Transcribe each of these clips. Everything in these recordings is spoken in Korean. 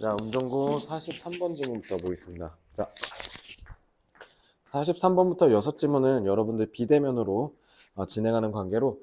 자, 운전고 43번 질문부터 보겠습니다. 자, 43번부터 6질문은 여러분들 비대면으로 진행하는 관계로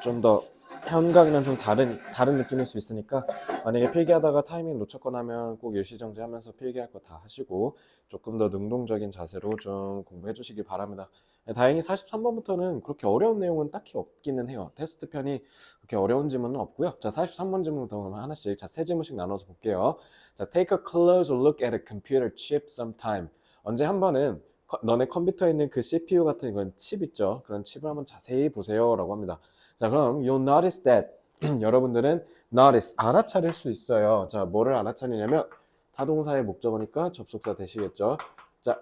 좀 더 현강이랑 좀 다른 느낌일 수 있으니까 만약에 필기하다가 타이밍 놓쳤거나 하면 꼭 일시정지하면서 필기할 거 다 하시고 조금 더 능동적인 자세로 좀 공부해 주시기 바랍니다. 다행히 43번부터는 그렇게 어려운 내용은 딱히 없기는 해요. 테스트 편이 그렇게 어려운 질문은 없고요. 자, 43번 질문부터 그럼 하나씩, 자, 세 질문씩 나눠서 볼게요. 자, take a closer look at a computer chip sometime. 언제 한 번은 너네 컴퓨터에 있는 그 CPU 같은 이건 칩 있죠. 그런 칩을 한번 자세히 보세요 라고 합니다. 자, 그럼 you'll notice that 여러분들은 notice 알아차릴 수 있어요. 자, 뭐를 알아차리냐면 타동사의 목적어니까 접속사 되시겠죠. 자,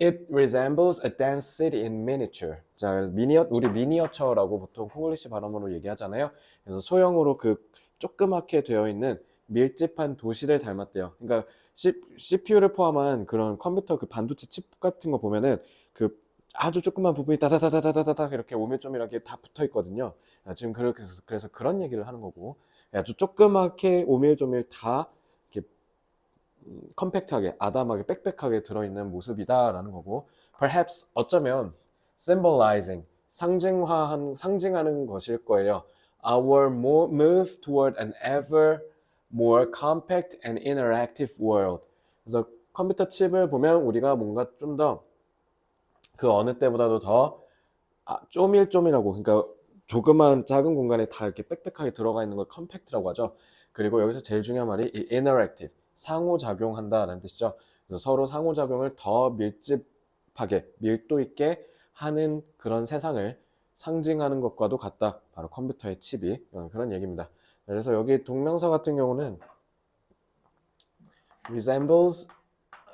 it resembles a dance city in miniature. 자, 우리 미니어처라고 보통 콩글리시 발음으로 얘기하잖아요. 그래서 소형으로 그 조그맣게 되어 있는 밀집한 도시를 닮았대요. 그러니까 CPU를 포함한 그런 컴퓨터 그 반도체 칩 같은 거 보면은 그 아주 조그만 부분이 다다다다다다다 이렇게 오밀조밀하게 다 붙어 있거든요. 지금 그래서 그런 얘기를 하는 거고 아주 조그맣게 오밀조밀 다 이렇게 컴팩트하게 아담하게 빽빽하게 들어있는 모습이다라는 거고 perhaps 어쩌면 symbolizing 상징하는 것일 거예요. Our move toward an ever more compact and interactive world. 그래서 컴퓨터 칩을 보면 우리가 뭔가 좀 더 그 어느 때보다도 더 쪼밀쪼밀하고 그러니까 조그만 작은 공간에 다 이렇게 빽빽하게 들어가 있는 걸 컴팩트라고 하죠. 그리고 여기서 제일 중요한 말이 이 interactive, 상호작용한다라는 뜻이죠. 그래서 서로 상호작용을 더 밀집하게, 밀도 있게 하는 그런 세상을 상징하는 것과도 같다. 바로 컴퓨터의 칩이 그런 얘기입니다. 그래서 여기 동명사 같은 경우는 resembles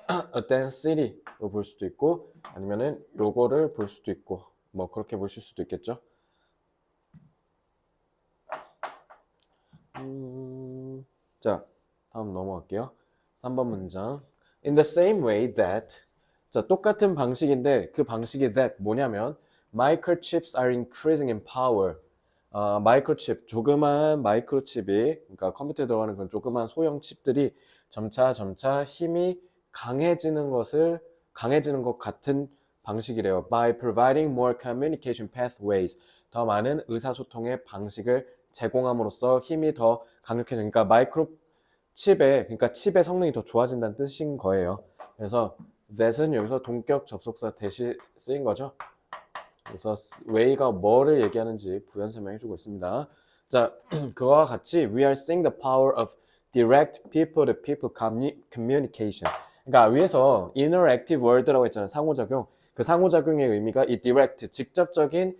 a dance city로 볼 수도 있고 아니면은 요거를 볼 수도 있고 뭐 그렇게 보실 수도 있겠죠. 자, 다음 넘어갈게요. 3번 문장. In the same way that 자, 똑같은 방식인데 그 방식이 that 뭐냐면 microchips are increasing in power. 마이크로칩, 조그만 마이크로칩이 그러니까 컴퓨터에 들어가는 그런 조그만 소형 칩들이 점차 힘이 강해지는 것 같은 방식이래요. By providing more communication pathways. 더 많은 의사소통의 방식을 제공함으로써 힘이 더 강력해지니까 그러니까 칩의 성능이 더 좋아진다는 뜻인 거예요. 그래서 that은 여기서 동격 접속사 대신 쓰인 거죠. 그래서 way가 뭐를 얘기하는지 부연 설명해주고 있습니다. 자, 그와 같이 we are seeing the power of direct people-to-people communication. 그러니까 위에서 interactive word라고 했잖아요. 상호작용. 그 상호작용의 의미가 이 direct, 직접적인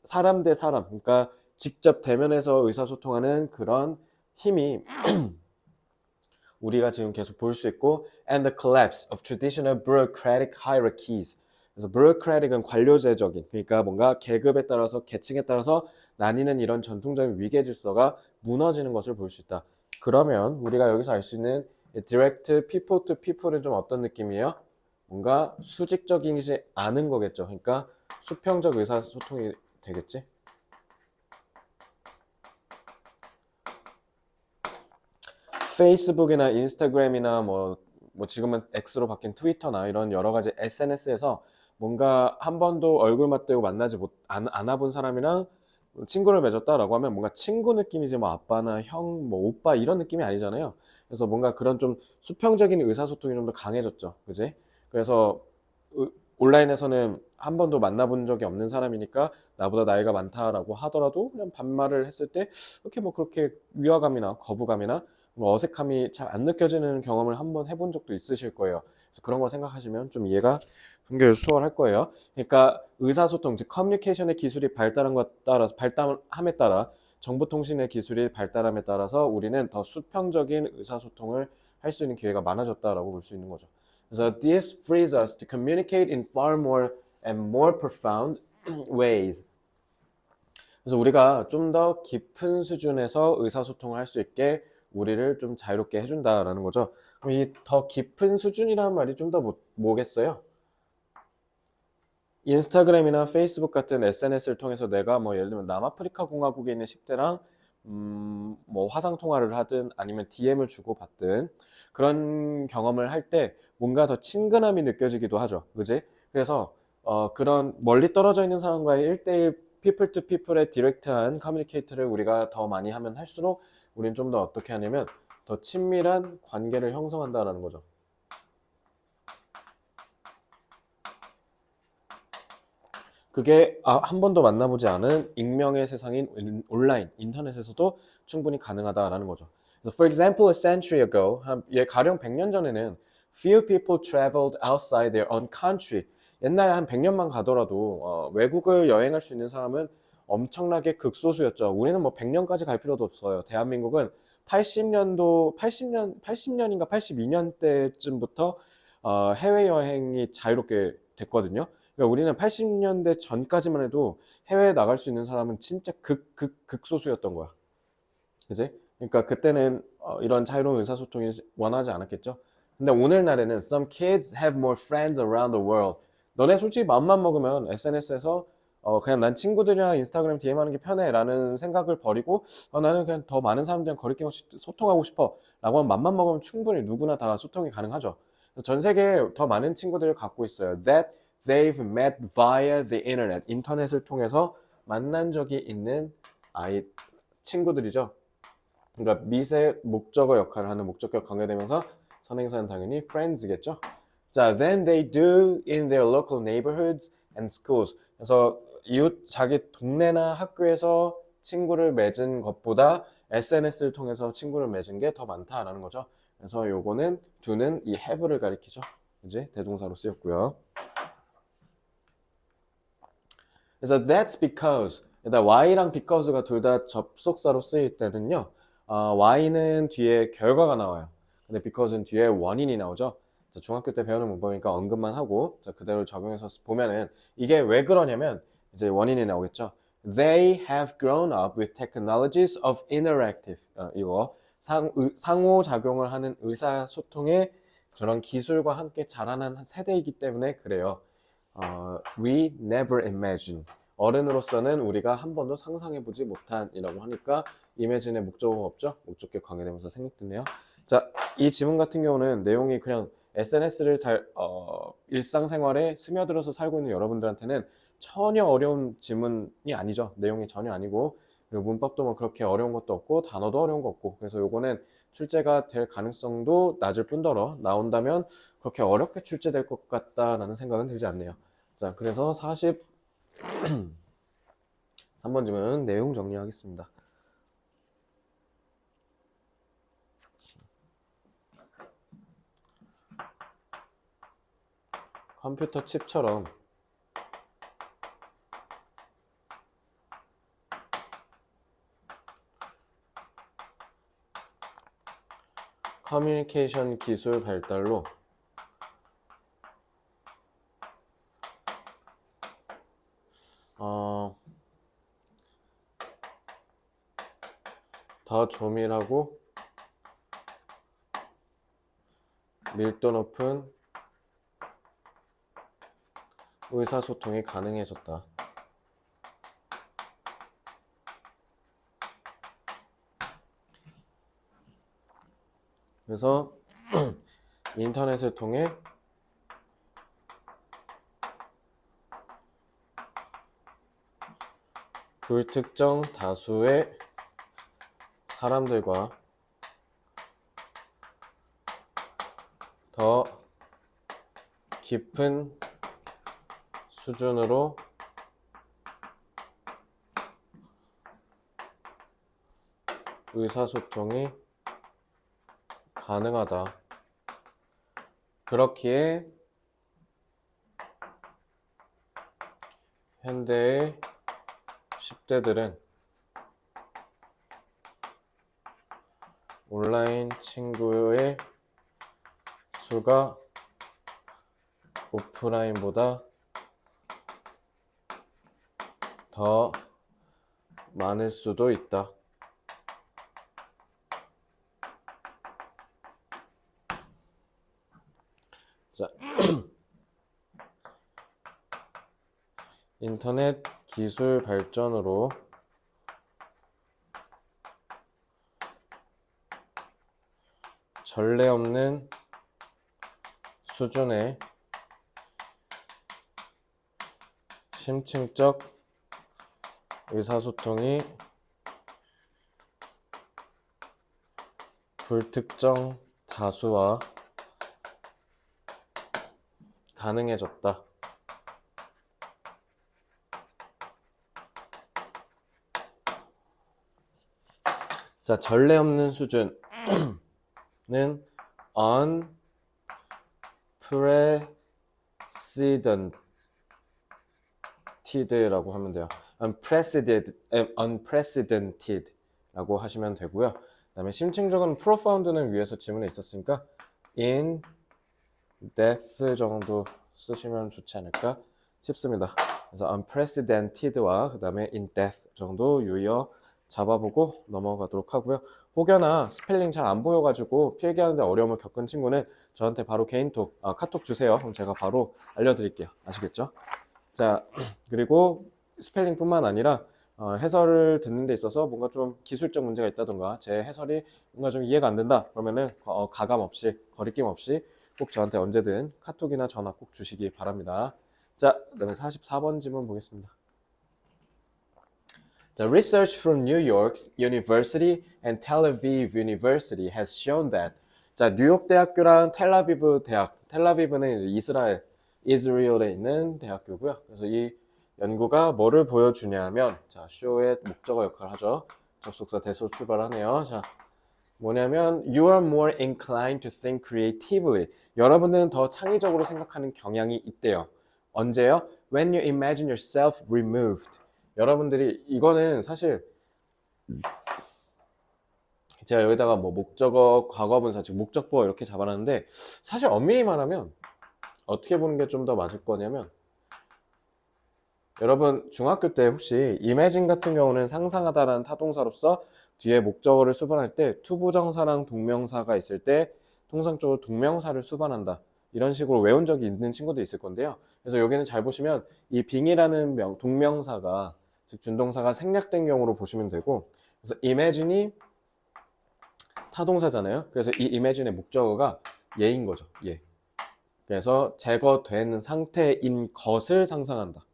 사람 대 사람, 그러니까 직접 대면해서 의사소통하는 그런 힘이 우리가 지금 계속 볼 수 있고 and the collapse of traditional bureaucratic hierarchies. 그래서 bureaucratic은 관료제적인 그러니까 뭔가 계급에 따라서 계층에 따라서 나뉘는 이런 전통적인 위계 질서가 무너지는 것을 볼 수 있다. 그러면 우리가 여기서 알 수 있는 direct people to people은 좀 어떤 느낌이에요? 뭔가 수직적이지 않은 거겠죠. 그러니까 수평적 의사소통이 되겠지. 페이스북이나 인스타그램이나 뭐 지금은 X로 바뀐 트위터나 이런 여러 가지 SNS에서 뭔가 한 번도 얼굴 맞대고 안아본 사람이랑 친구를 맺었다라고 하면 뭔가 친구 느낌이지 뭐 아빠나 형, 뭐 오빠 이런 느낌이 아니잖아요. 그래서 뭔가 그런 좀 수평적인 의사소통이 좀 더 강해졌죠. 그지? 그래서 온라인에서는 한 번도 만나본 적이 없는 사람이니까 나보다 나이가 많다라고 하더라도 그냥 반말을 했을 때 이렇게 뭐 그렇게 위화감이나 거부감이나 뭐 어색함이 잘 안 느껴지는 경험을 한번 해본 적도 있으실 거예요. 그래서 그런 거 생각하시면 좀 이해가 한결 수월할 거예요. 그러니까 의사소통, 즉 커뮤니케이션의 기술이 발달함에 따라 정보통신의 기술이 발달함에 따라서 우리는 더 수평적인 의사소통을 할 수 있는 기회가 많아졌다라고 볼 수 있는 거죠. 그래서 this frees us to communicate in far more and more profound ways. 그래서 우리가 좀 더 깊은 수준에서 의사소통을 할 수 있게 우리를 좀 자유롭게 해준다라는 거죠. 그럼 이 더 깊은 수준이라는 말이 좀 더 뭐겠어요? 인스타그램이나 페이스북 같은 SNS를 통해서 내가 뭐 예를 들면 남아프리카 공화국에 있는 10대랑 뭐 화상 통화를 하든 아니면 DM을 주고받든 그런 경험을 할 때 뭔가 더 친근함이 느껴지기도 하죠. 그지? 그래서 그런 멀리 떨어져 있는 사람과의 1대1 people to people의 디렉트한 커뮤니케이트를 우리가 더 많이 하면 할수록 우리는 좀 더 어떻게 하냐면 더 친밀한 관계를 형성한다라는 거죠. 그게 한 번도 만나보지 않은 익명의 세상인 온라인, 인터넷에서도 충분히 가능하다라는 거죠. 그래서 for example, a century ago, 가령 100년 전에는 few people traveled outside their own country. 옛날에 한 100년만 가더라도 외국을 여행할 수 있는 사람은 엄청나게 극소수였죠. 우리는 뭐 100년까지 갈 필요도 없어요. 대한민국은 80년인가 82년 때쯤부터 해외여행이 자유롭게 됐거든요. 그러니까 우리는 80년대 전까지만 해도 해외에 나갈 수 있는 사람은 진짜 극소수였던 거야. 그지? 그러니까 그때는 이런 자유로운 의사소통이 원하지 않았겠죠. 근데 오늘날에는 some kids have more friends around the world. 너네 솔직히 마음만 먹으면 SNS에서 그냥 난 친구들이랑 인스타그램 DM 하는 게 편해 라는 생각을 버리고 나는 그냥 더 많은 사람들이랑 거리끼리 소통하고 싶어 라고 하면 맘만 먹으면 충분히 누구나 다 소통이 가능하죠. 전 세계에 더 많은 친구들을 갖고 있어요. That they've met via the internet. 인터넷을 통해서 만난 적이 있는 친구들이죠. 그러니까 미세 목적어 역할을 하는 목적격 관계되면서 선행사는 당연히 friends겠죠. 자, than they do in their local neighborhoods and schools. 그래서 이웃 자기 동네나 학교에서 친구를 맺은 것보다 SNS를 통해서 친구를 맺은 게 더 많다라는 거죠. 그래서 요거는 do는 이 have를 가리키죠. 이제 대동사로 쓰였고요. 그래서 that's because 일단 y랑 because가 둘 다 접속사로 쓰일 때는요. y는 뒤에 결과가 나와요. 근데 because는 뒤에 원인이 나오죠. 자, 중학교 때 배우는 문법이니까 언급만 하고 자, 그대로 적용해서 보면은 이게 왜 그러냐면 이제 원인이 나오겠죠. They have grown up with technologies of interactive 이거 상호작용을 하는 의사소통의 저런 기술과 함께 자라난 세대이기 때문에 그래요. We never imagine. 어른으로서는 우리가 한 번도 상상해보지 못한 이라고 하니까 imagine의 목적어가 없죠? 목적격 관계되면서 생략됐네요. 자, 이 지문 같은 경우는 내용이 그냥 SNS를 일상생활에 스며들어서 살고 있는 여러분들한테는 전혀 어려운 지문이 아니죠. 내용이 전혀 아니고 그리고 문법도 뭐 그렇게 어려운 것도 없고 단어도 어려운 거 없고 그래서 요거는 출제가 될 가능성도 낮을 뿐더러 나온다면 그렇게 어렵게 출제될 것 같다라는 생각은 들지 않네요. 자, 그래서 43번 질문 내용 정리하겠습니다. 컴퓨터 칩처럼 커뮤니케이션 기술 발달로 더 조밀하고 밀도 높은 의사소통이 가능해졌다. 그래서 인터넷을 통해 불특정 다수의 사람들과 더 깊은 수준으로 의사소통이 가능하다. 그렇기에 현대의 10대들은 온라인 친구의 수가 오프라인보다 더 많을 수도 있다. 자, 인터넷 기술 발전으로 전례 없는 수준의 심층적 의사소통이 불특정 다수와 가능해졌다. 자, 전례 없는 수준은 unprecedented라고 하면 돼요. unprecedented라고 하시면 되고요. 그 다음에 심층적은 profound는 위에서 지문에 있었으니까 in depth 정도 쓰시면 좋지 않을까 싶습니다. 그래서 unprecedented와 그 다음에 in depth 정도 유의어 잡아보고 넘어가도록 하고요. 혹여나 스펠링 잘 안 보여가지고 필기하는데 어려움을 겪은 친구는 저한테 바로 개인톡, 카톡 주세요. 그럼 제가 바로 알려드릴게요. 아시겠죠? 자, 그리고 스펠링뿐만 아니라 해설을 듣는 데 있어서 뭔가 좀 기술적 문제가 있다던가 제 해설이 뭔가 좀 이해가 안 된다 그러면은 가감 없이 거리낌 없이 꼭 저한테 언제든 카톡이나 전화 꼭 주시기 바랍니다. 자, 그다음에 44번 질문 보겠습니다. The research from New York University and Tel Aviv University has shown that 자, 뉴욕 대학교랑 텔아비브 대학, 텔아비브는 이스라엘에 있는 대학교고요. 그래서 이 연구가 뭐를 보여주냐면 자, 쇼의 목적어 역할을 하죠. 접속사 대소 출발하네요. 자, 뭐냐면 you are more inclined to think creatively. 여러분은 더 창의적으로 생각하는 경향이 있대요. 언제요? When you imagine yourself removed. 여러분들이 이거는 사실 제가 여기다가 뭐 목적어, 과거분사, 즉 목적보어 이렇게 잡아놨는데 사실 엄밀히 말하면 어떻게 보는 게 좀 더 맞을 거냐면 여러분 중학교 때 혹시 imagine 같은 경우는 상상하다라는 타동사로서 뒤에 목적어를 수반할 때 투부정사랑 동명사가 있을 때 통상적으로 동명사를 수반한다. 이런 식으로 외운 적이 있는 친구도 있을 건데요. 그래서 여기는 잘 보시면 이 빙이라는 동명사가 즉 준동사가 생략된 경우로 보시면 되고 그래서 imagine이 타동사잖아요. 그래서 이 imagine의 목적어가 예인 거죠. 예. 그래서 제거된 상태인 것을 상상한다.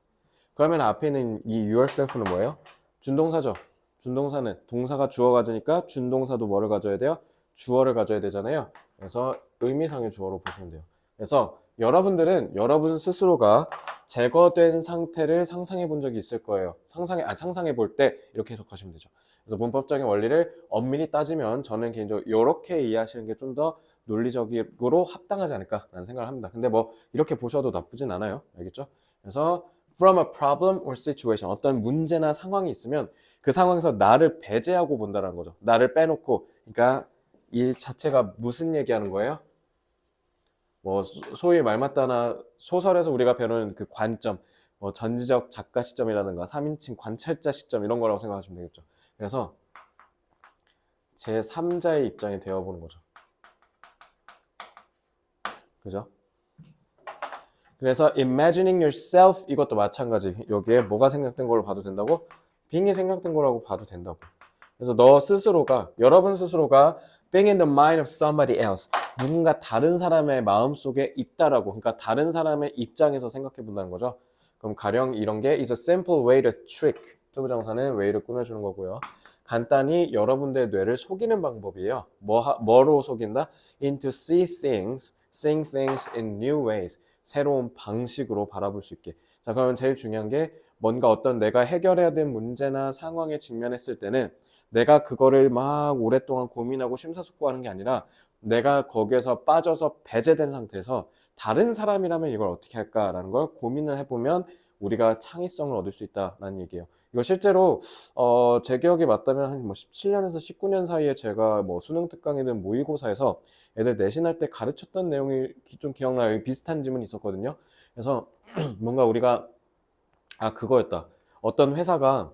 그러면 앞에 있는 이 yourself는 뭐예요? 준동사죠. 준동사는 동사가 주어 가지니까 준동사도 뭐를 가져야 돼요? 주어를 가져야 되잖아요. 그래서 의미상의 주어로 보시면 돼요. 그래서 여러분들은 여러분 스스로가 제거된 상태를 상상해 본 적이 있을 거예요. 상상해 볼 때 이렇게 해석하시면 되죠. 그래서 문법적인 원리를 엄밀히 따지면 저는 개인적으로 이렇게 이해하시는 게 좀 더 논리적으로 합당하지 않을까라는 생각을 합니다. 근데 뭐 이렇게 보셔도 나쁘진 않아요. 알겠죠? 그래서 from a problem or situation 어떤 문제나 상황이 있으면 그 상황에서 나를 배제하고 본다는 거죠. 나를 빼놓고 그러니까 이 자체가 무슨 얘기하는 거예요? 뭐 소위 말 맞다나 소설에서 우리가 배우는 그 관점 뭐 전지적 작가 시점이라든가 3인칭 관찰자 시점 이런 거라고 생각하시면 되겠죠. 그래서 제 3자의 입장이 되어보는 거죠. 그죠? 그래서 imagining yourself 이것도 마찬가지. 여기에 뭐가 생략된 걸로 봐도 된다고? being이 생략된 거라고 봐도 된다고. 그래서 너 스스로가 여러분 스스로가 being in the mind of somebody else 누군가 다른 사람의 마음속에 있다라고 그러니까 다른 사람의 입장에서 생각해 본다는 거죠. 그럼 가령 이런 게 is a simple way to trick 투부정사는 way를 꾸며주는 거고요. 간단히 여러분들의 뇌를 속이는 방법이에요. 뭐로 속인다? into seeing things in new ways 새로운 방식으로 바라볼 수 있게. 자, 그러면 제일 중요한 게 뭔가 어떤 내가 해결해야 될 문제나 상황에 직면했을 때는 내가 그거를 막 오랫동안 고민하고 심사숙고하는 게 아니라 내가 거기에서 빠져서 배제된 상태에서 다른 사람이라면 이걸 어떻게 할까라는 걸 고민을 해보면 우리가 창의성을 얻을 수 있다는 얘기예요. 이거 실제로 제 기억이 맞다면 한 뭐 17년에서 19년 사이에 제가 뭐 수능 특강이든 모의고사에서 애들 내신할 때 가르쳤던 내용이 좀 기억나요. 비슷한 질문이 있었거든요. 그래서 뭔가 우리가 그거였다. 어떤 회사가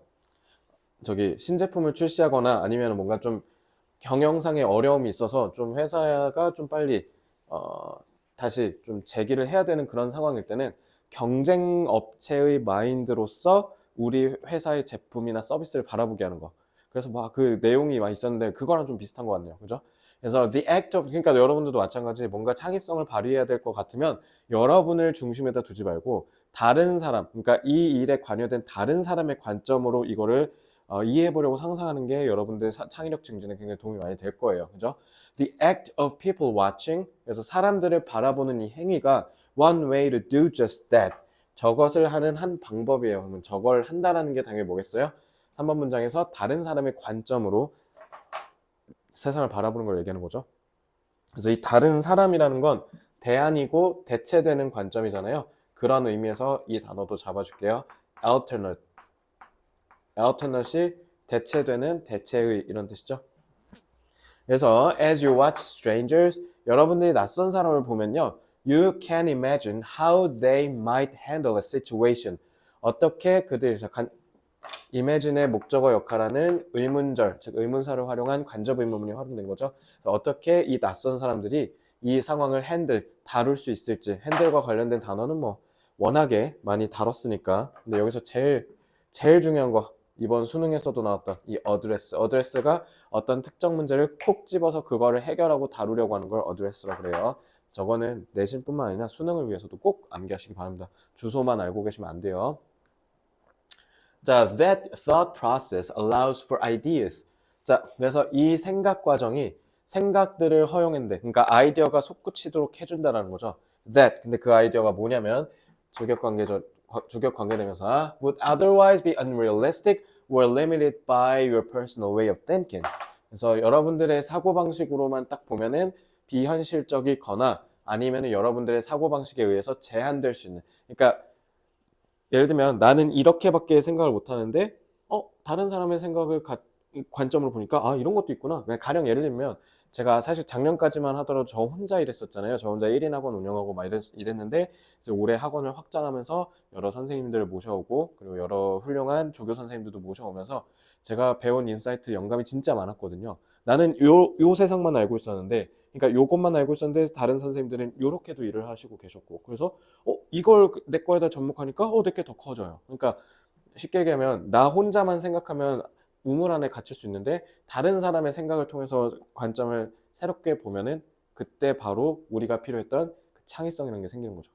저기 신제품을 출시하거나 아니면 뭔가 좀 경영상의 어려움이 있어서 좀 회사가 좀 빨리 다시 좀 재기를 해야 되는 그런 상황일 때는 경쟁 업체의 마인드로서 우리 회사의 제품이나 서비스를 바라보게 하는 거. 그래서 막 그 내용이 막 있었는데 그거랑 좀 비슷한 것 같네요. 그죠? 그래서 the act of, 그러니까 여러분들도 마찬가지 뭔가 창의성을 발휘해야 될 것 같으면 여러분을 중심에다 두지 말고 다른 사람, 그러니까 이 일에 관여된 다른 사람의 관점으로 이거를 이해해보려고 상상하는 게 여러분들 창의력 증진에 굉장히 도움이 많이 될 거예요. 그죠? The act of people watching, 그래서 사람들을 바라보는 이 행위가 one way to do just that. 저것을 하는 한 방법이에요. 그러면 저걸 한다는 게 당연히 뭐겠어요? 3번 문장에서 다른 사람의 관점으로 세상을 바라보는 걸 얘기하는 거죠. 그래서 이 다른 사람이라는 건 대안이고 대체되는 관점이잖아요. 그런 의미에서 이 단어도 잡아줄게요. alternate. alternate이 대체되는, 대체의 이런 뜻이죠. 그래서 as you watch strangers, 여러분들이 낯선 사람을 보면요, you can imagine how they might handle a situation. 어떻게 그들이 imagine의 목적어 역할하는 의문절, 즉 의문사를 활용한 간접 의문문이 활용된 거죠. 그래서 어떻게 이 낯선 사람들이 이 상황을 다룰 수 있을지. 핸들과 관련된 단어는 뭐 워낙에 많이 다뤘으니까. 근데 여기서 제일 중요한 거, 이번 수능에서도 나왔던 이 어드레스가 어떤 특정 문제를 콕 집어서 그거를 해결하고 다루려고 하는 걸 어드레스라고 그래요. 저거는 내신뿐만 아니라 수능을 위해서도 꼭 암기하시기 바랍니다. 주소만 알고 계시면 안 돼요. 자, that thought process allows for ideas. 자, 그래서 이 생각 과정이 생각들을 허용한대. 그러니까 아이디어가 솟구치도록 해준다라는 거죠. That, 근데 그 아이디어가 뭐냐면 주격 관계대명사 would otherwise be unrealistic or limited by your personal way of thinking. 그래서 여러분들의 사고방식으로만 딱 보면은 비현실적이거나 아니면은 여러분들의 사고방식에 의해서 제한될 수 있는. 그러니까 예를 들면 나는 이렇게밖에 생각을 못 하는데 다른 사람의 생각을 관점으로 보니까 이런 것도 있구나. 그냥 가령 예를 들면 제가 사실 작년까지만 하더라도 저 혼자 일했었잖아요. 저 혼자 1인 학원 운영하고 막 이랬는데 이제 올해 학원을 확장하면서 여러 선생님들을 모셔오고 그리고 여러 훌륭한 조교 선생님들도 모셔오면서 제가 배운 인사이트 영감이 진짜 많았거든요. 나는 요 세상만 알고 있었는데, 그러니까 요것만 알고 있었는데 다른 선생님들은 요렇게도 일을 하시고 계셨고, 그래서 이걸 내 거에다 접목하니까 내게 더 커져요. 그러니까 쉽게 얘기하면 나 혼자만 생각하면 우물 안에 갇힐 수 있는데 다른 사람의 생각을 통해서 관점을 새롭게 보면은 그때 바로 우리가 필요했던 그 창의성이라는 게 생기는 거죠.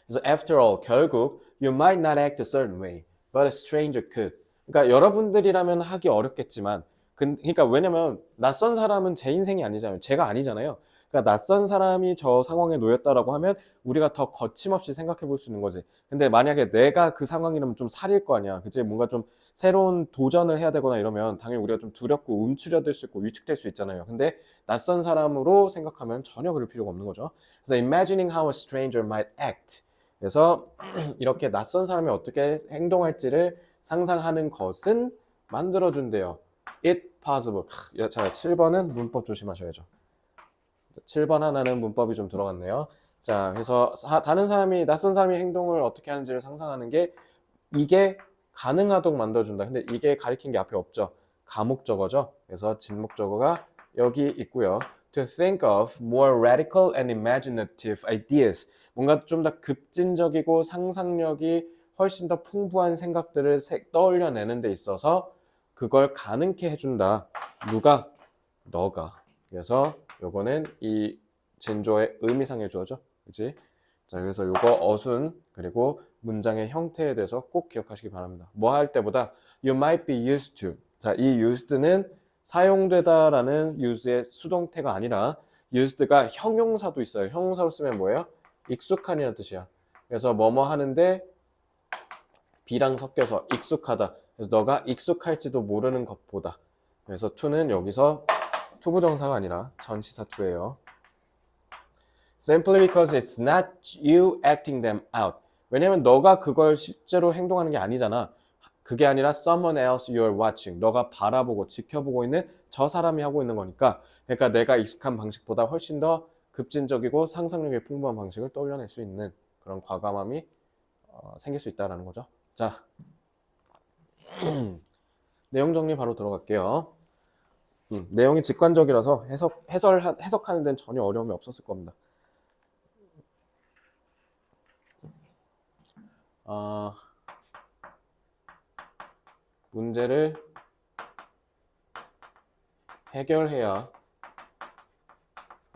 그래서 after all, 결국 you might not act a certain way, but a stranger could. 그러니까 여러분들이라면 하기 어렵겠지만 그러니까 왜냐면 낯선 사람은 제 인생이 아니잖아요. 제가 아니잖아요. 그러니까 낯선 사람이 저 상황에 놓였다라고 하면 우리가 더 거침없이 생각해 볼 수 있는 거지. 근데 만약에 내가 그 상황이라면 좀 살일 거 아니야. 그치? 뭔가 좀 새로운 도전을 해야 되거나 이러면 당연히 우리가 좀 두렵고 움츠려들 수 있고 위축될 수 있잖아요. 근데 낯선 사람으로 생각하면 전혀 그럴 필요가 없는 거죠. 그래서 imagining how a stranger might act. 그래서 이렇게 낯선 사람이 어떻게 행동할지를 상상하는 것은 만들어준대요. It possible. 자, 7번은 문법 조심하셔야죠. 7번 하나는 문법이 좀 들어갔네요. 자, 그래서 다른 사람이, 낯선 사람이 행동을 어떻게 하는지를 상상하는 게 이게 가능하도록 만들어준다. 근데 이게 가리킨 게 앞에 없죠. 가목적어죠. 그래서 진목적어가 여기 있고요. To think of more radical and imaginative ideas. 뭔가 좀 더 급진적이고 상상력이 훨씬 더 풍부한 생각들을 떠올려내는 데 있어서 그걸 가능케 해준다. 누가? 너가. 그래서 요거는 이 진조의 의미상의 주어죠. 그치? 자, 그래서 요거 어순 그리고 문장의 형태에 대해서 꼭 기억하시기 바랍니다. 뭐 할 때보다 you might be used to. 자, 이 used는 사용되다라는 use의 수동태가 아니라 used가 형용사도 있어요. 형용사로 쓰면 뭐예요? 익숙한이라는 뜻이야. 그래서 뭐뭐 하는데 be랑 섞여서 익숙하다. 그래서 너가 익숙할지도 모르는 것보다. 그래서 to는 여기서 투부정사가 아니라 전치사 to예요. Simply because it's not you acting them out. 왜냐면 너가 그걸 실제로 행동하는 게 아니잖아. 그게 아니라 someone else you're watching. 너가 바라보고 지켜보고 있는 저 사람이 하고 있는 거니까. 그러니까 내가 익숙한 방식보다 훨씬 더 급진적이고 상상력이 풍부한 방식을 떠올려낼 수 있는 그런 과감함이 생길 수 있다는 거죠. 자, 내용 정리 바로 들어갈게요. 내용이 직관적이라서 해석하는 데는 전혀 어려움이 없었을 겁니다. 문제를 해결해야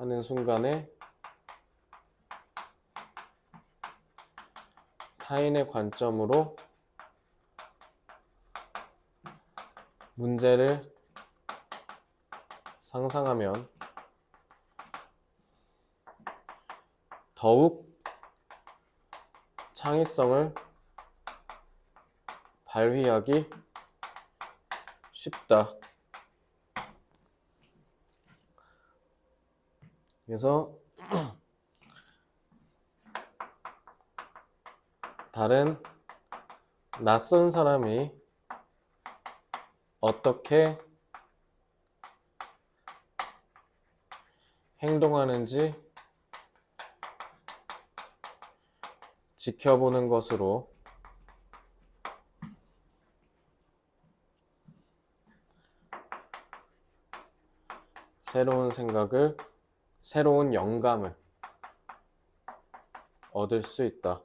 하는 순간에 타인의 관점으로 문제를 상상하면 더욱 창의성을 발휘하기 쉽다. 그래서 다른 낯선 사람이 어떻게 행동하는지 지켜보는 것으로 새로운 생각을, 새로운 영감을 얻을 수 있다.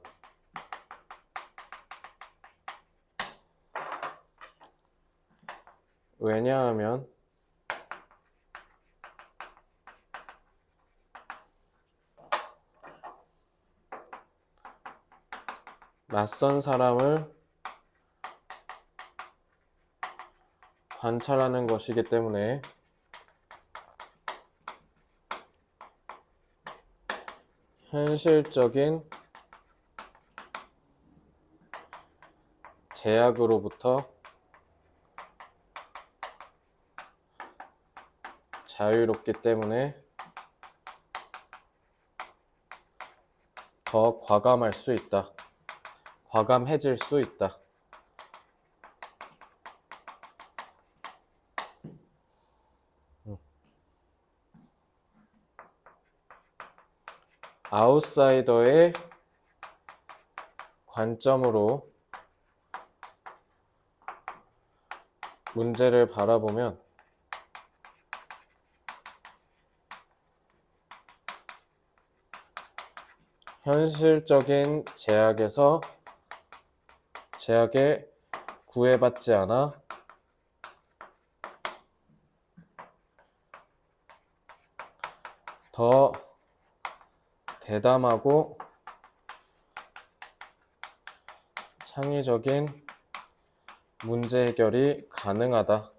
왜냐하면 낯선 사람을 관찰하는 것이기 때문에 현실적인 제약으로부터 자유롭기 때문에 더 과감할 수 있다. 과감해질 수 있다. 아웃사이더의 관점으로 문제를 바라보면 현실적인 제약에 구애받지 않아 더 대담하고 창의적인 문제 해결이 가능하다.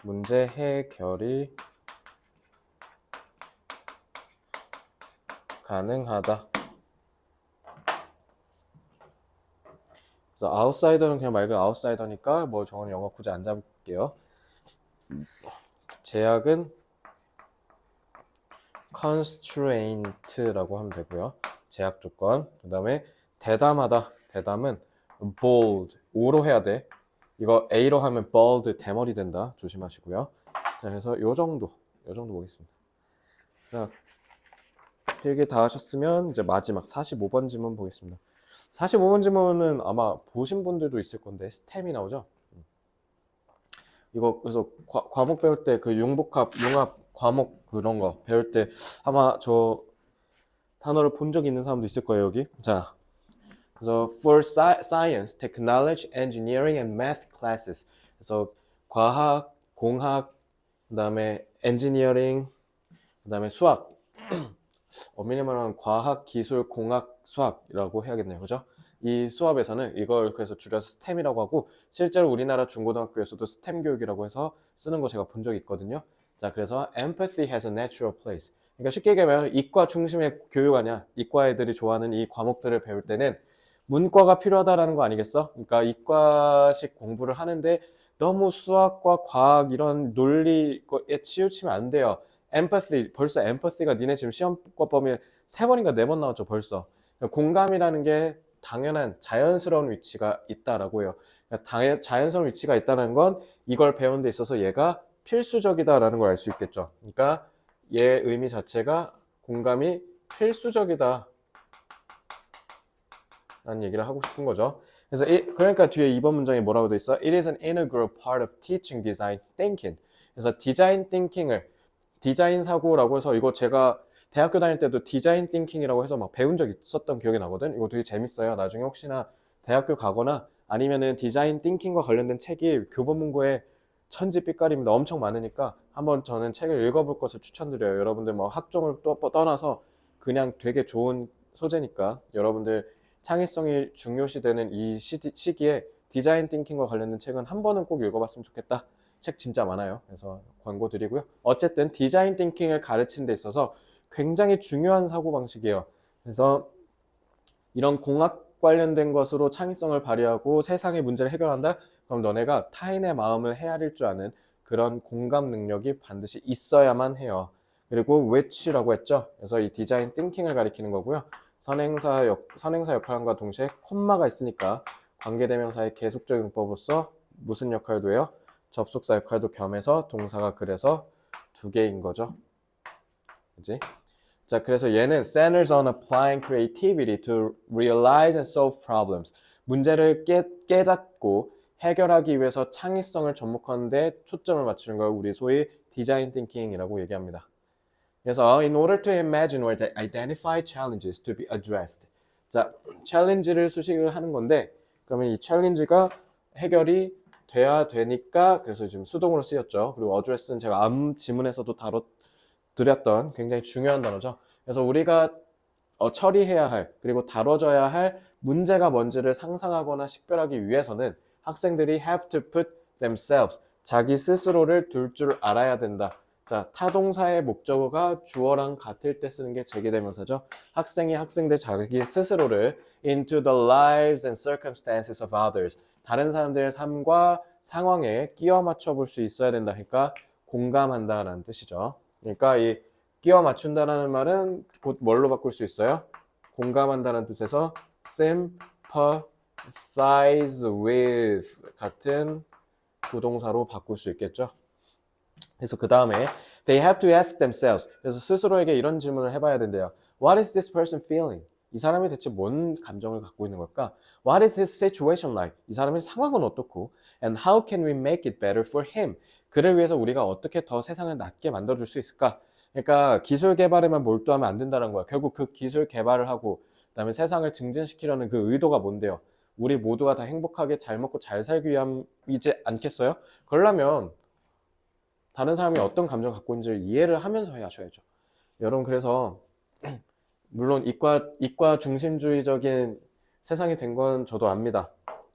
문제 해결이 가능하다. 그래서 아웃사이더는 그냥 말 그대로 아웃사이더니까 뭐 저는 영어 굳이 안 잡을게요. 제약은 constraint라고 하면 되고요. 제약 조건. 그 다음에 대담하다. 대담은 bold. O로 해야 돼. 이거 A로 하면 bold, 대머리 된다. 조심하시고요. 자, 그래서 요 정도 보겠습니다. 자, 필기 다 하셨으면 이제 마지막 45번 지문 보겠습니다. 45번 지문은 아마 보신 분들도 있을 건데 스템이 나오죠. 이거 그래서 과목 배울 때 그 융합 과목 그런 거 배울 때 아마 저 단어를 본 적 있는 사람도 있을 거예요, 여기. 자, 그래서 for science, technology, engineering and math classes. 그래서 과학, 공학, 그다음에 engineering, 그다음에 수학. 엄밀히 말하면 과학, 기술, 공학, 수학이라고 해야겠네요. 그죠? 이 수업에서는 이걸 그래서 줄여서 STEM이라고 하고 실제로 우리나라 중고등학교에서도 STEM 교육이라고 해서 쓰는 거 제가 본 적이 있거든요. 자, 그래서 empathy has a natural place. 그러니까 쉽게 얘기하면 이과 중심의 교육 아니야. 이과 애들이 좋아하는 이 과목들을 배울 때는 문과가 필요하다라는 거 아니겠어? 그러니까 이과식 공부를 하는데 너무 수학과 과학 이런 논리에 치우치면 안 돼요. empathy, 벌써 empathy가 니네 지금 시험과 범위에 3번인가 4번 나왔죠, 벌써. 공감이라는 게 당연한 자연스러운 위치가 있다라고 해요. 자연스러운 위치가 있다는 건 이걸 배우는 데 있어서 얘가 필수적이다라는 걸 알 수 있겠죠. 그러니까 얘 의미 자체가 공감이 필수적이다 라는 얘기를 하고 싶은 거죠. 그래서 그러니까 뒤에 2번 문장에 뭐라고 돼 있어? It is an integral part of teaching design thinking. 그래서 디자인 띵킹을 디자인 사고라고 해서 이거 제가 대학교 다닐 때도 디자인 띵킹이라고 해서 막 배운 적 있었던 기억이 나거든. 이거 되게 재밌어요. 나중에 혹시나 대학교 가거나 아니면은 디자인 띵킹과 관련된 책이 교보문고에 천지 삐까리입니다. 엄청 많으니까 한번 저는 책을 읽어볼 것을 추천드려요. 여러분들 뭐 학종을 또 떠나서 그냥 되게 좋은 소재니까 여러분들 창의성이 중요시되는 이 시기에 디자인 띵킹과 관련된 책은 한 번은 꼭 읽어봤으면 좋겠다. 책 진짜 많아요. 그래서 광고 드리고요. 어쨌든 디자인 띵킹을 가르치는 데 있어서 굉장히 중요한 사고방식이에요. 그래서 이런 공학 관련된 것으로 창의성을 발휘하고 세상의 문제를 해결한다? 그럼 너네가 타인의 마음을 헤아릴 줄 아는 그런 공감 능력이 반드시 있어야만 해요. 그리고 which라고 했죠. 그래서 이 디자인 띵킹을 가리키는 거고요. 선행사 역할과 동시에 콤마가 있으니까 관계대명사의 계속적 용법으로서 무슨 역할도 해요? 접속사 역할도 겸해서 동사가 그래서 두 개인 거죠. 그지? 자, 그래서 얘는 centers on applying creativity to realize and solve problems. 문제를 깨닫고 해결하기 위해서 창의성을 접목하는 데 초점을 맞추는 걸 우리 소위 디자인 띵킹이라고 얘기합니다. 그래서 in order to imagine or identify challenges to be addressed. 자, 챌린지를 수식을 하는 건데 그러면 이 챌린지가 해결이 돼야 되니까 그래서 지금 수동으로 쓰였죠. 그리고 address는 제가 앞 지문에서도 드렸던 굉장히 중요한 단어죠. 그래서 우리가 처리해야 할 그리고 다뤄져야 할 문제가 뭔지를 상상하거나 식별하기 위해서는 학생들이 have to put themselves 자기 스스로를 둘 줄 알아야 된다. 자, 타동사의 목적어가 주어랑 같을 때 쓰는 게 제기대명사죠. 학생들 자기 스스로를 into the lives and circumstances of others. 다른 사람들의 삶과 상황에 끼워 맞춰 볼 수 있어야 된다. 그러니까 공감한다라는 뜻이죠. 그러니까 이 끼워 맞춘다라는 말은 곧 뭘로 바꿀 수 있어요? 공감한다는 뜻에서 sympathize with 같은 부동사로 바꿀 수 있겠죠. 그래서 그 다음에 they have to ask themselves. 그래서 스스로에게 이런 질문을 해봐야 된대요. What is this person feeling? 이 사람이 대체 뭔 감정을 갖고 있는 걸까? What is his situation like? 이 사람의 상황은 어떻고? And how can we make it better for him? 그를 위해서 우리가 어떻게 더 세상을 낫게 만들어줄 수 있을까? 그러니까 기술 개발에만 몰두하면 안 된다는 거야. 결국 그 기술 개발을 하고 그다음에 세상을 증진시키려는 그 의도가 뭔데요? 우리 모두가 다 행복하게 잘 먹고 잘 살기 위함이지 않겠어요? 그러려면 다른 사람이 어떤 감정을 갖고 있는지를 이해를 하면서 하셔야죠. 여러분 그래서 물론 이과 중심주의적인 세상이 된 건 저도 압니다.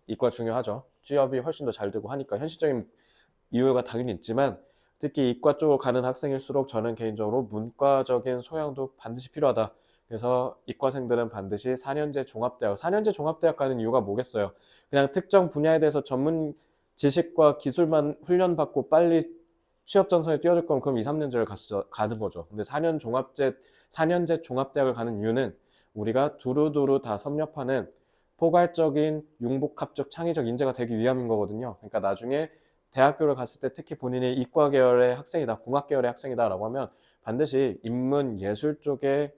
이과 중요하죠. 취업이 훨씬 더 잘 되고 하니까 현실적인 이유가 당연히 있지만 특히 이과 쪽으로 가는 학생일수록 저는 개인적으로 문과적인 소양도 반드시 필요하다. 그래서 이과생들은 반드시 4년제 종합대학 가는 이유가 뭐겠어요? 그냥 특정 분야에 대해서 전문 지식과 기술만 훈련받고 빨리 취업 전선에 뛰어들 거면 그럼 2, 3년제를 가는 거죠. 근데 4년제 종합대학을 가는 이유는 우리가 두루두루 다 섭렵하는 포괄적인 융복합적 창의적 인재가 되기 위함인 거거든요. 그러니까 나중에 대학교를 갔을 때 특히 본인이 이과 계열의 학생이다, 공학 계열의 학생이다 라고 하면 반드시 인문 예술 쪽의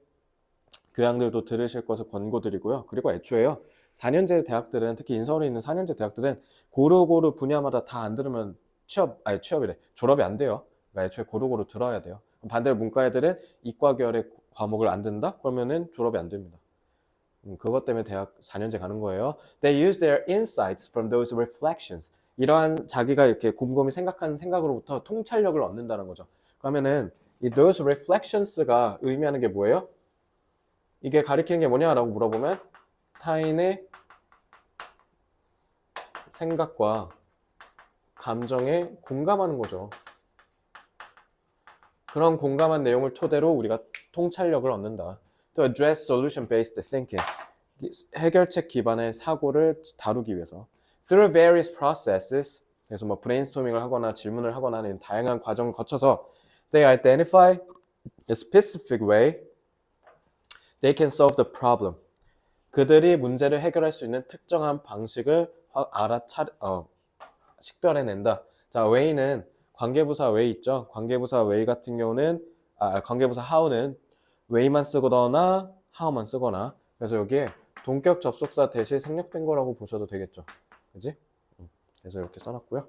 교양들도 들으실 것을 권고드리고요. 그리고 애초에요. 4년제 대학들은 특히 인서울에 있는 4년제 대학들은 고루고루 분야마다 다 안 들으면 졸업이 안 돼요. 그러니까 애초에 고루고루 들어야 돼요. 반대로 문과 애들은 이과 계열의 과목을 안 듣는다? 그러면은 졸업이 안 됩니다. 그것 때문에 대학 4년제 가는 거예요. They use their insights from those reflections. 이러한 자기가 이렇게 곰곰이 생각하는 생각으로부터 통찰력을 얻는다는 거죠. 그러면은 이 those reflections가 의미하는 게 뭐예요? 이게 가리키는 게 뭐냐라고 물어보면 타인의 생각과 감정에 공감하는 거죠. 그런 공감한 내용을 토대로 우리가 통찰력을 얻는다. 또 address solution-based thinking. 해결책 기반의 사고를 다루기 위해서. Through various processes. 그래서 뭐 브레인스토밍을 하거나 질문을 하거나 하는 다양한 과정을 거쳐서 they identify a specific way they can solve the problem. 그들이 문제를 해결할 수 있는 특정한 방식을 식별해낸다. 자, way는 관계부사 way 있죠. 관계부사 way 같은 경우는 관계부사 how는 way만 쓰거나 how만 쓰거나 그래서 여기에 동격 접속사 대신 생략된 거라고 보셔도 되겠죠. 그지? 그래서 이렇게 써놨고요.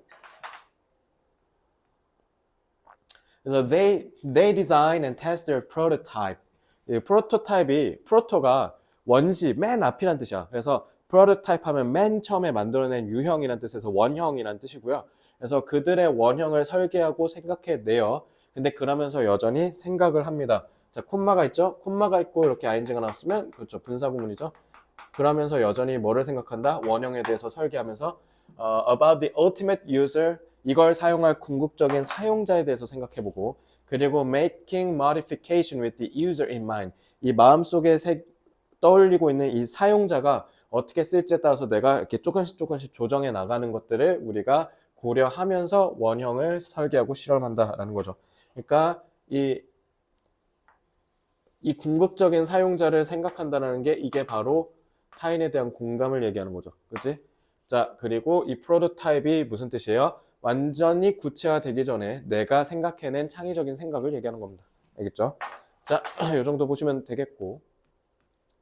그래서 they design and test their prototype. 이 프로토가 원시 맨 앞이란 뜻이야. 그래서 프로토타입 하면 맨 처음에 만들어낸 유형이란 뜻에서 원형이란 뜻이고요. 그래서 그들의 원형을 설계하고 생각해내요. 근데 그러면서 여전히 생각을 합니다. 자, 콤마가 있죠? 콤마가 있고 이렇게 ing가 나왔으면 그렇죠. 분사구문이죠. 그러면서 여전히 뭐를 생각한다? 원형에 대해서 설계하면서 about the ultimate user, 이걸 사용할 궁극적인 사용자에 대해서 생각해보고, 그리고 making modification with the user in mind, 이 마음속에 떠올리고 있는 이 사용자가 어떻게 쓸지에 따라서 내가 이렇게 조금씩 조정해 나가는 것들을 우리가 고려하면서 원형을 설계하고 실험한다라는 거죠. 그러니까 이 궁극적인 사용자를 생각한다는 게 이게 바로 타인에 대한 공감을 얘기하는 거죠. 그치? 자, 그리고 이 프로토타입이 무슨 뜻이에요? 완전히 구체화되기 전에 내가 생각해낸 창의적인 생각을 얘기하는 겁니다. 알겠죠? 자, 이 정도 보시면 되겠고,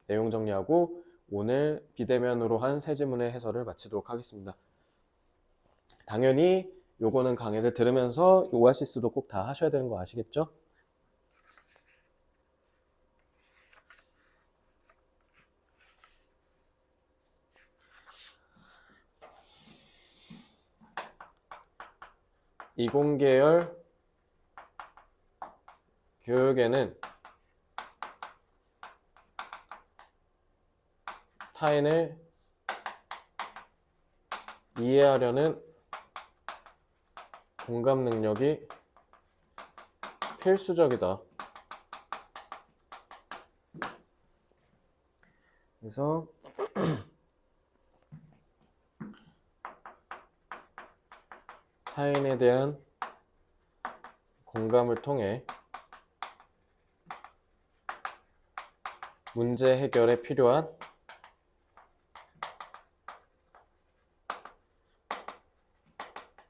내용 정리하고 오늘 비대면으로 한 세 지문의 해설을 마치도록 하겠습니다. 당연히 요거는 강의를 들으면서 오아시스도 꼭 다 하셔야 되는 거 아시겠죠? 이공계열 교육에는 타인을 이해하려는 공감 능력이 필수적이다. 그래서 타인에 대한 공감을 통해 문제 해결에 필요한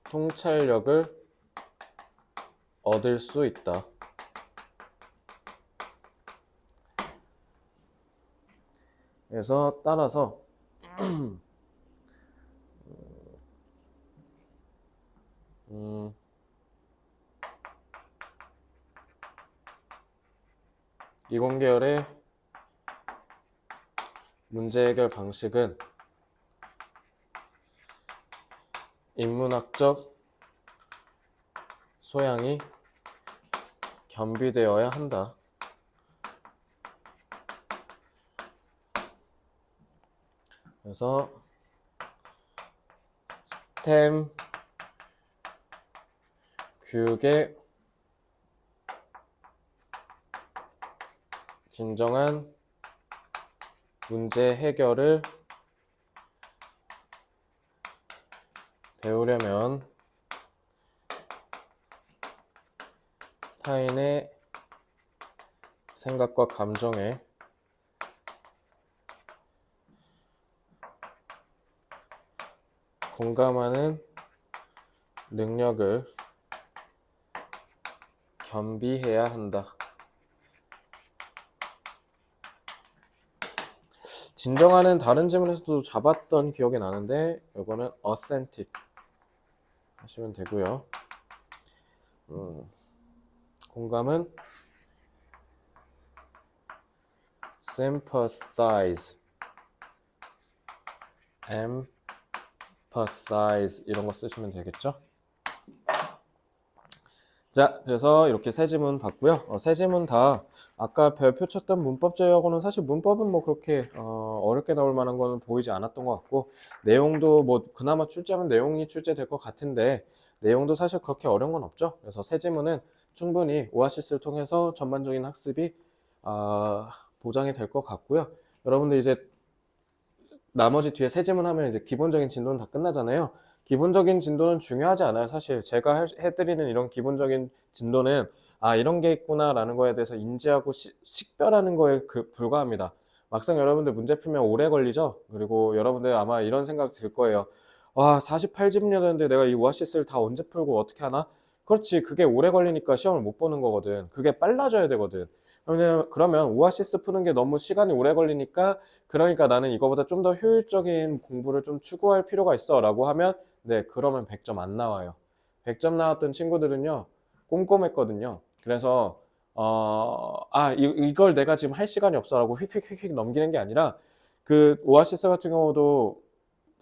통찰력을 얻을 수 있다. 그래서 따라서 이공계열의 문제 해결 방식은 인문학적 소양이 겸비되어야 한다. 그래서 스템 교육의 진정한 문제 해결을 배우려면 타인의 생각과 감정에 공감하는 능력을 겸비해야 한다. 진정하는 다른 질문에서도 잡았던 기억이 나는데 이거는 authentic 하시면 되고요. 공감은 sympathize, empathize 이런 거 쓰시면 되겠죠. 자, 그래서 이렇게 세 지문 봤고요. 세 지문 다 아까 별표 쳤던 문법 제어하고는 사실 문법은 뭐 그렇게 어렵게 나올 만한 거는 보이지 않았던 것 같고, 내용도 뭐 그나마 출제하면 내용이 출제될 것 같은데 내용도 사실 그렇게 어려운 건 없죠. 그래서 세 지문은 충분히 오아시스를 통해서 전반적인 학습이 보장이 될 것 같고요. 여러분들 이제 나머지 뒤에 세 지문 하면 이제 기본적인 진도는 다 끝나잖아요. 기본적인 진도는 중요하지 않아요. 사실 제가 해드리는 이런 기본적인 진도는 이런 게 있구나라는 거에 대해서 인지하고 식별하는 거에 불과합니다. 막상 여러분들 문제 풀면 오래 걸리죠. 그리고 여러분들 아마 이런 생각 들 거예요. 와, 48지문이었는데 내가 이 오아시스를 다 언제 풀고 어떻게 하나? 그렇지, 그게 오래 걸리니까 시험을 못 보는 거거든. 그게 빨라져야 되거든. 그러면 오아시스 푸는 게 너무 시간이 오래 걸리니까, 그러니까 나는 이거보다 좀 더 효율적인 공부를 좀 추구할 필요가 있어 라고 하면, 네, 그러면 100점 안 나와요. 100점 나왔던 친구들은요, 꼼꼼했거든요. 그래서 이걸 내가 지금 할 시간이 없어 라고 휙휙휙휙 넘기는 게 아니라, 그 오아시스 같은 경우도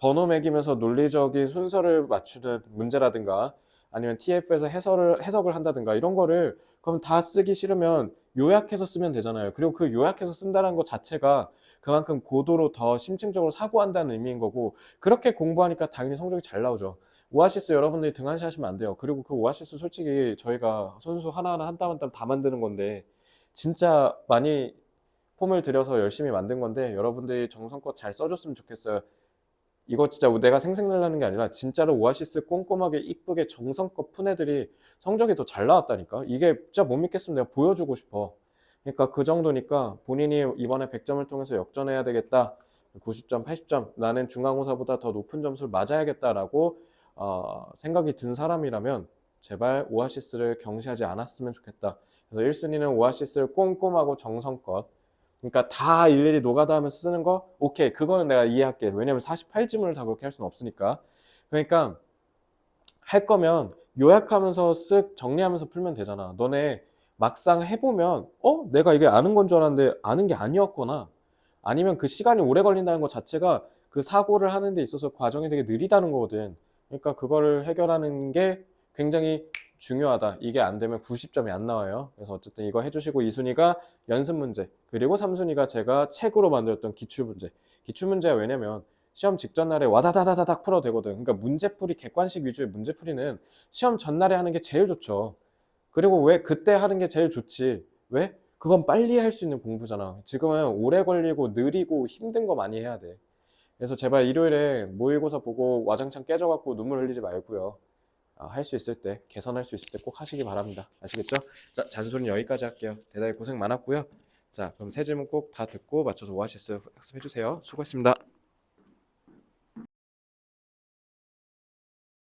번호 매기면서 논리적인 순서를 맞추는 문제라든가 아니면 TF에서 해석을 한다든가 이런 거를 그럼 다 쓰기 싫으면 요약해서 쓰면 되잖아요. 그리고 그 요약해서 쓴다는 것 자체가 그만큼 고도로 더 심층적으로 사고한다는 의미인 거고 그렇게 공부하니까 당연히 성적이 잘 나오죠. 오아시스 여러분들이 등한시하시면 안 돼요. 그리고 그 오아시스 솔직히 저희가 선수 하나하나 한 땀 한 땀 다 만드는 건데 진짜 많이 폼을 들여서 열심히 만든 건데 여러분들이 정성껏 잘 써줬으면 좋겠어요. 이거 진짜 내가 생색내려는 게 아니라 진짜로 오아시스 꼼꼼하게 이쁘게 정성껏 푼 애들이 성적이 더 잘 나왔다니까. 이게 진짜 못 믿겠으면 내가 보여주고 싶어. 그러니까 그 정도니까 본인이 이번에 100점을 통해서 역전해야 되겠다. 90점, 80점 나는 중간고사보다 더 높은 점수를 맞아야겠다라고 생각이 든 사람이라면 제발 오아시스를 경시하지 않았으면 좋겠다. 그래서 1순위는 오아시스를 꼼꼼하고 정성껏 그러니까 다 일일이 노가다 하면서 쓰는 거 오케이 그거는 내가 이해할게. 왜냐면 48지문을 다 그렇게 할 수는 없으니까. 그러니까 할 거면 요약하면서 쓱 정리하면서 풀면 되잖아. 너네 막상 해보면 내가 이게 아는 건 줄 알았는데 아는 게 아니었거나 아니면 그 시간이 오래 걸린다는 것 자체가 그 사고를 하는 데 있어서 과정이 되게 느리다는 거거든. 그러니까 그거를 해결하는 게 굉장히 중요하다. 이게 안 되면 90점이 안 나와요. 그래서 어쨌든 이거 해주시고 2순위가 연습 문제 그리고 3순위가 제가 책으로 만들었던 기출 문제. 기출 문제가 왜냐면 시험 직전 날에 와다다다닥 풀어도 되거든. 그러니까 문제풀이 객관식 위주의 문제풀이는 시험 전날에 하는 게 제일 좋죠. 그리고 왜 그때 하는 게 제일 좋지? 왜? 그건 빨리 할 수 있는 공부잖아. 지금은 오래 걸리고 느리고 힘든 거 많이 해야 돼. 그래서 제발 일요일에 모의고사 보고 와장창 깨져갖고 눈물 흘리지 말고요. 할 수 있을 때, 개선할 수 있을 때 꼭 하시기 바랍니다. 아시겠죠? 자, 잔소리는 여기까지 할게요. 대단히 고생 많았고요. 자, 그럼 세 질문 꼭 다 듣고 맞춰서 오아시스 학습해주세요. 수고했습니다.